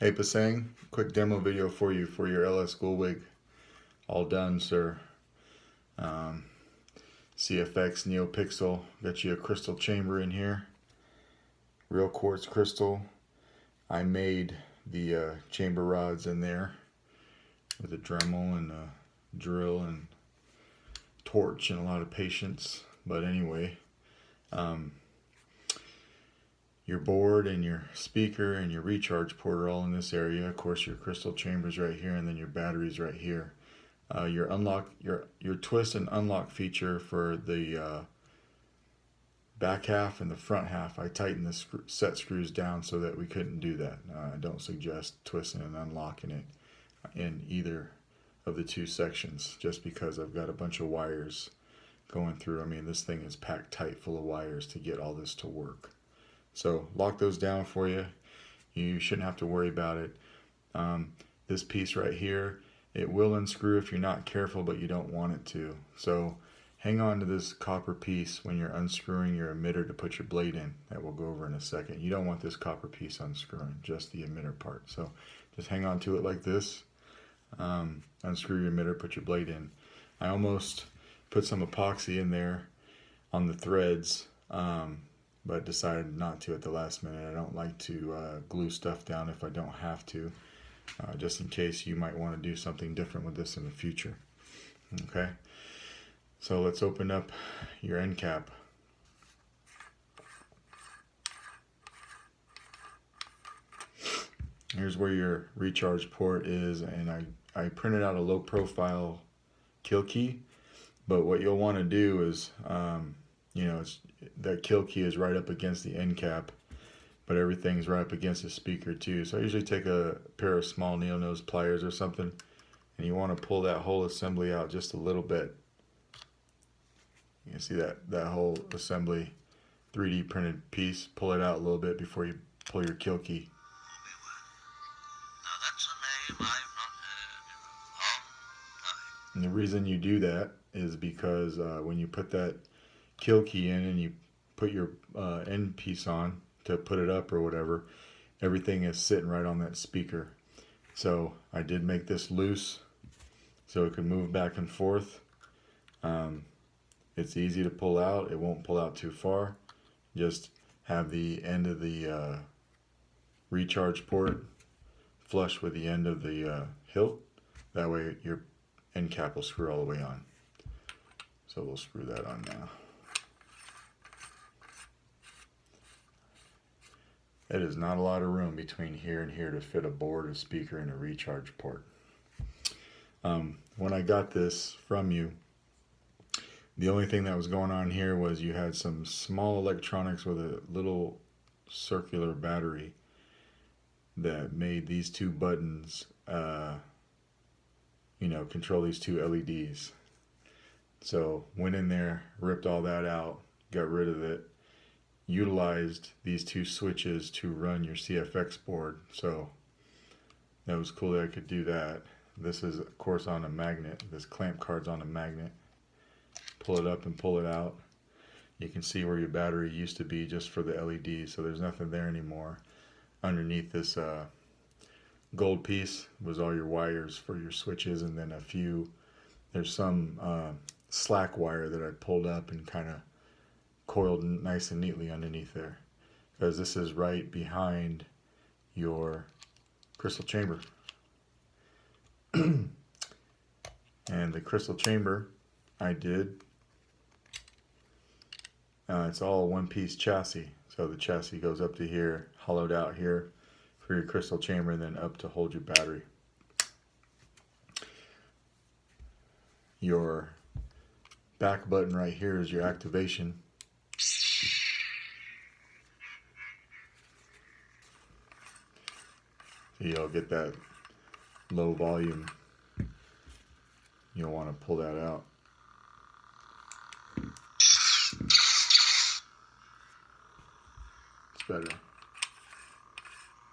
Hey Pasang, quick demo video for you for your LS Gullwing. All done, sir. Um, CFX NeoPixel. Got you a crystal chamber in here. Real quartz crystal. I made the chamber rods in there with a Dremel and a drill and torch and a lot of patience. But anyway, your board and your speaker and your recharge port are all in this area. Of course, your crystal chamber's right here, and then your battery's right here. Your twist and unlock feature for the back half and the front half, I tightened the set screws down so that we couldn't do that. I don't suggest twisting and unlocking it in either of the two sections, just because I've got a bunch of wires going through. I mean, this thing is packed tight full of wires to get all this to work. So lock those down for you. You shouldn't have to worry about it. This piece right here, it will unscrew if you're not careful, but you don't want it to. So hang on to this copper piece when you're unscrewing your emitter to put your blade in. That we'll go over in a second. You don't want this copper piece unscrewing, just the emitter part. So just hang on to it like this. Unscrew your emitter, put your blade in. I almost put some epoxy in there on the threads, but decided not to at the last minute. I don't like to glue stuff down if I don't have to, just in case you might want to do something different with this in the future. Okay, so let's open up your end cap. Here's where your recharge port is, and I printed out a low profile kill key, but what you'll want to do is, that kill key is right up against the end cap, but everything's right up against the speaker too. So I usually take a pair of small needle nose pliers or something, and you want to pull that whole assembly out just a little bit. You can see that whole assembly 3D printed piece. Pull it out a little bit before you pull your kill key. And the reason you do that is because when you put that kill key in and you put your end piece on to put it up or whatever, everything is sitting right on that speaker. So I did make this loose so it can move back and forth. It's easy to pull out. It won't pull out too far. Just have the end of the recharge port flush with the end of the hilt. That way your end cap will screw all the way on. So we'll screw that on now. It is not a lot of room between here and here to fit a board, a speaker, and a recharge port. When I got this from you, the only thing that was going on here was you had some small electronics with a little circular battery that made these two buttons, control these two LEDs. So went in there, ripped all that out, got rid of it, utilized these two switches to run your CFX board. So that was cool that I could do that. This is of course on a magnet. This clamp card's on a magnet. Pull it up and pull it out. You can see where your battery used to be just for the LED, so there's nothing there anymore. Underneath this gold piece was all your wires for your switches, and then there's some slack wire that I pulled up and kind of coiled nice and neatly underneath there, because this is right behind your crystal chamber. And the crystal chamber I did, it's all a one-piece chassis. So the chassis goes up to here, hollowed out here for your crystal chamber, and then up to hold your battery. Your back button right here is your activation. So you'll get that low volume. You'll want to pull that out. It's better.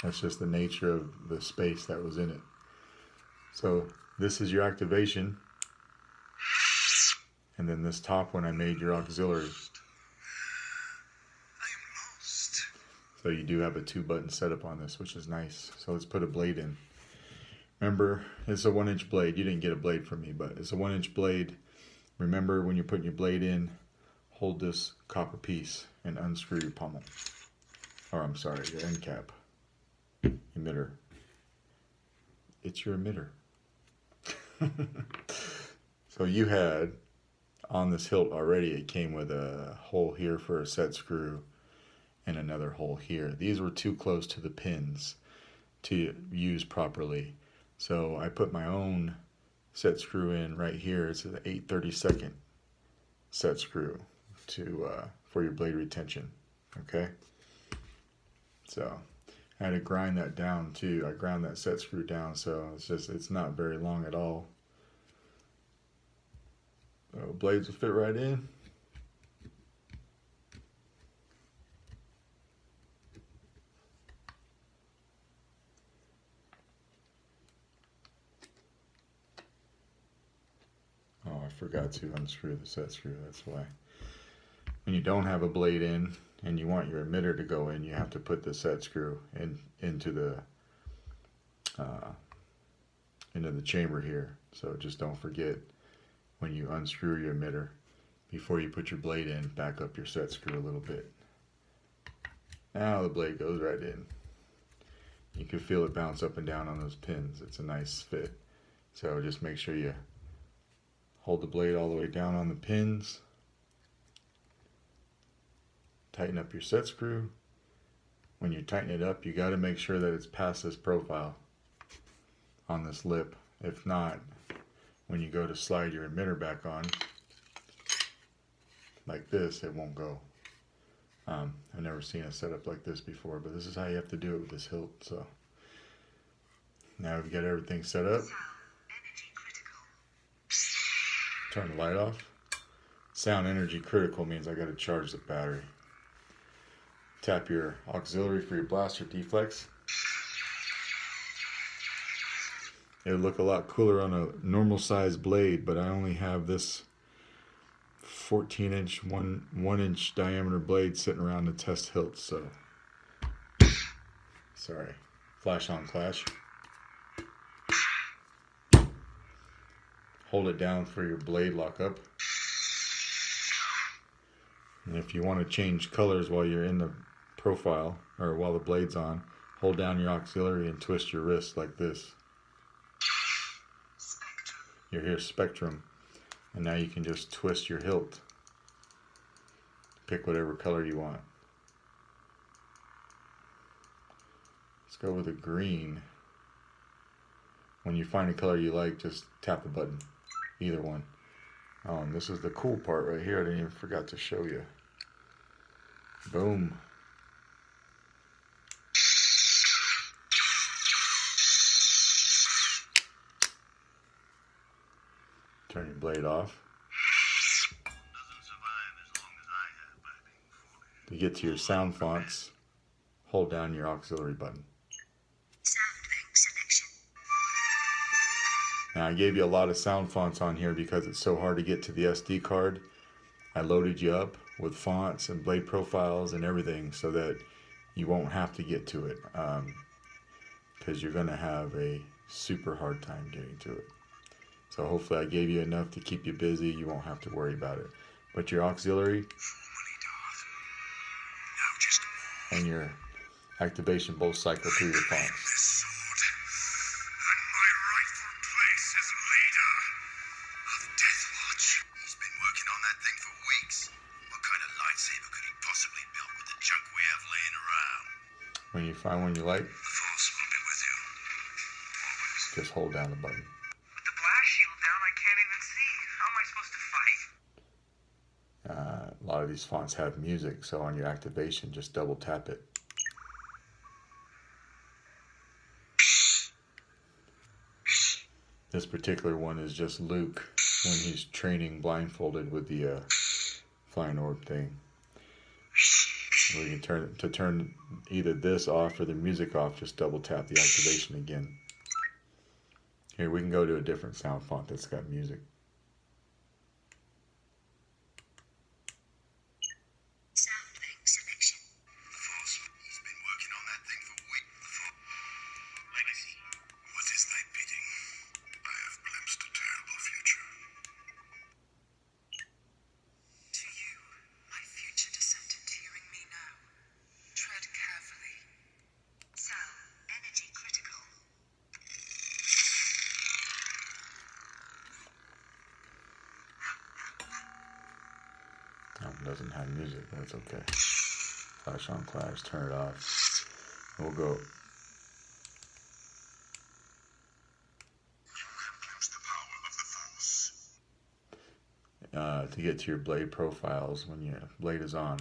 That's just the nature of the space that was in it. So this is your activation. And then this top one I made your auxiliary. So you do have a 2-button setup on this, which is nice. So let's put a blade in. Remember, it's a 1-inch blade. You didn't get a blade from me, but it's a 1-inch blade. Remember, when you're putting your blade in, hold this copper piece and unscrew your pommel. Or I'm sorry, your end cap. Emitter. It's your emitter. So you had, on this hilt already, it came with a hole here for a set screw and another hole here. These were too close to the pins to use properly. So I put my own set screw in right here. It's an 8/32 set screw for your blade retention. Okay. So I had to grind that down too. I ground that set screw down, so it's not very long at all. So blades will fit right in. Oh, I forgot to unscrew the set screw, that's why. When you don't have a blade in and you want your emitter to go in, you have to put the set screw into the chamber here. So just don't forget, when you unscrew your emitter, before you put your blade in, back up your set screw a little bit. Now the blade goes right in. You can feel it bounce up and down on those pins. It's a nice fit. So just make sure you hold the blade all the way down on the pins. Tighten up your set screw. When you tighten it up, you got to make sure that it's past this profile on this lip. If not, when you go to slide your emitter back on, like this, it won't go. I've never seen a setup like this before, but this is how you have to do it with this hilt. So now we've got everything set up. Turn the light off. Sound energy critical means I got to charge the battery. Tap your auxiliary for your blaster deflex. It'll look a lot cooler on a normal size blade, but I only have this 14-inch, 1-inch diameter blade sitting around to test hilts, so sorry. Flash on clash. Hold it down for your blade lockup. And if you want to change colors while you're in the profile, or while the blade's on, hold down your auxiliary and twist your wrist like this. You hear spectrum. And now you can just twist your hilt. Pick whatever color you want. Let's go with a green. When you find a color you like, just tap the button. Either one. And this is the cool part right here. I didn't even forgot to show you. Boom. Turn your blade off. To get to your sound fonts, hold down your auxiliary button. Sound bank selection. Now I gave you a lot of sound fonts on here because it's so hard to get to the SD card. I loaded you up with fonts and blade profiles and everything so that you won't have to get to it, because you're going to have a super hard time getting to it. So hopefully I gave you enough to keep you busy. You won't have to worry about it. But your auxiliary and your activation both cycle through your fonts. When you find one you like, just hold down the button. With the blast shield down, I can't even see. How am I supposed to fight? A lot of these fonts have music, so on your activation, just double tap it. This particular one is just Luke when he's training blindfolded with the flying orb thing. We can turn either this off or the music off, just double tap the activation again. Here, we can go to a different sound font that's got music. Sound bank selection. He's been It doesn't have music, but that's okay. Flash on flash, turn it off. We'll go. To get to your blade profiles when your blade is on.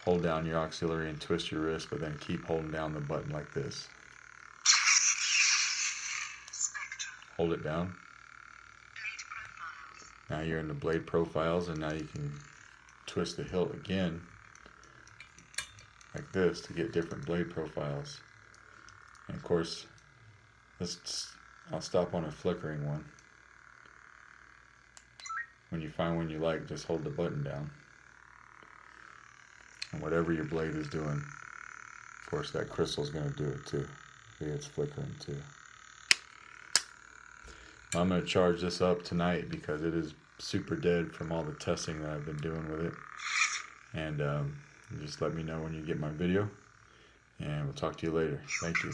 Hold down your auxiliary and twist your wrist, but then keep holding down the button like this. Hold it down. Now you're in the blade profiles, and now you can twist the hilt again like this to get different blade profiles. And of course, I'll stop on a flickering one. When you find one you like, just hold the button down. And whatever your blade is doing, of course that crystal is going to do it too. See, it's flickering too. I'm going to charge this up tonight because it is super dead from all the testing that I've been doing with it. And just let me know when you get my video, and we'll talk to you later. Thank you.